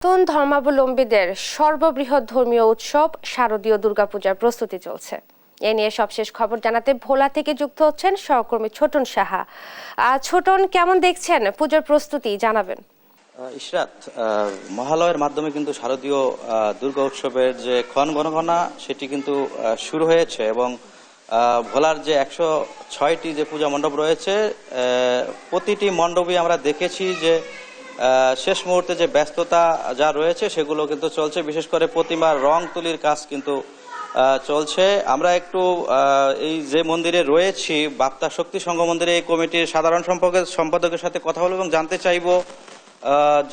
সনাতন ধর্মাবলম্বীদের সর্ববৃহৎ ধর্মীয় উৎসব শারদীয় দুর্গাপূজার প্রস্তুতি চলছে। এ নিয়ে সবশেষ খবর জানাতে ভোলা থেকে যুক্ত হচ্ছেন সহকর্মী ছোটন সাহা। ছোটন, কেমন দেখছেন পূজার প্রস্তুতি, জানাবেন। ইশরাত, মহালয়ের মাধ্যমে কিন্তু শারদীয় দুর্গা উৎসবের যে ক্ষণ গণগণনা সেটি কিন্তু শুরু হয়েছে এবং ভোলার যে 106টি যে পূজা মণ্ডপ রয়েছে, প্রতিটি মণ্ডপে আমরা দেখেছি যে শেষ মুহূর্তে যে ব্যস্ততা যা রয়েছে সেগুলো কিন্তু চলছে। বিশেষ করে প্রতিমার রং তুলির কাজ কিন্তু চলছে। আমরা একটু এই যে মন্দিরে রয়েছি, বাপ্তা শক্তি সংঘ মন্দিরে, এই কমিটির সাধারণ সম্পাদকের সাথে কথা বলবো এবং জানতে চাইবো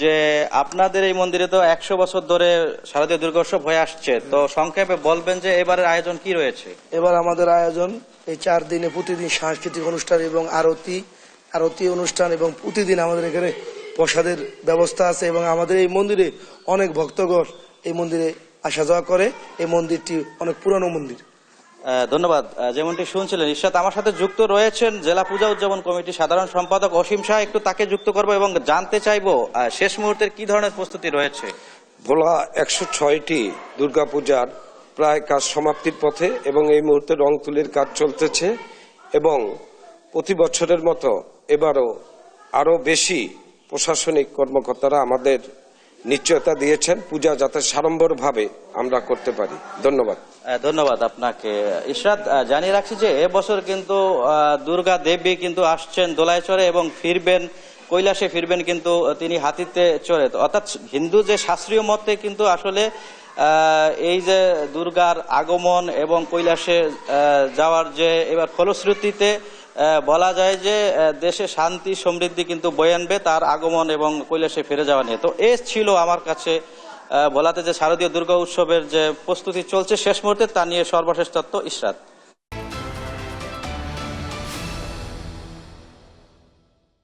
যে আপনাদের এই মন্দিরে তো 100 বছর ধরে শারদীয় দুর্গোৎসব হয়ে আসছে, তো সংক্ষেপে বলবেন যে এবারের আয়োজন কি রয়েছে? এবার আমাদের আয়োজন এই 4 দিনে প্রতিদিন সাংস্কৃতিক অনুষ্ঠান এবং আরতি অনুষ্ঠান, এবং প্রতিদিন আমাদের এখানে প্রসাদের ব্যবস্থা আছে এবং আমাদের এই মন্দিরে অনেক ভক্তগণ এই মন্দিরে আসা যাওয়া করে। এই মন্দিরটি অনেক পুরানো মন্দির। ধন্যবাদ। যেমনটি শুনছিলেন ইশরাত, আমার সাথে যুক্ত রয়েছেন জেলা পূজা উদযাপন কমিটির সাধারণ সম্পাদক অসীম শাহ। একটু তাকে যুক্ত করবো এবং জানতে চাইবো শেষ মুহূর্তের কি ধরনের প্রস্তুতি রয়েছে। ভোলা 106টি দুর্গাপূজার প্রায় কাজ সমাপ্তির পথে এবং এই মুহূর্তে রং তুলির কাজ চলতেছে এবং প্রতি বছরের মতো এবারও আরো বেশি প্রশাসনিক কর্মকর্তারা আমাদের নিশ্চয়তা দিয়েছেন পূজা যাতে সাড়ম্বরভাবে আমরা করতে পারি। ধন্যবাদ। ধন্যবাদ আপনাকে ইশরাত। জানিয়ে রাখছি যে এবছর কিন্তু দুর্গা দেবী কিন্তু আসছেন দোলায় চড়ে এবং ফিরবেন কৈলাসে, ফিরবেন কিন্তু তিনি হাতিতে চড়ে। অর্থাৎ হিন্দু যে শাস্ত্রীয় মতে কিন্তু আসলে এই যে দুর্গার আগমন এবং কৈলাসে যাওয়ার যে এবার ফলশ্রুতিতে বলা যায় যে দেশে শান্তি সমৃদ্ধি কিন্তু বয়ে আনবে তার আগমন এবং কৈলাসে ফিরে যাওয়া নিয়ে। তো এ ছিল আমার কাছে বলাতে যে শারদীয় দুর্গা উৎসবের যে প্রস্তুতি চলছে শেষ মুহূর্তে তা নিয়ে সর্বশেষ তথ্য। ইশরাত।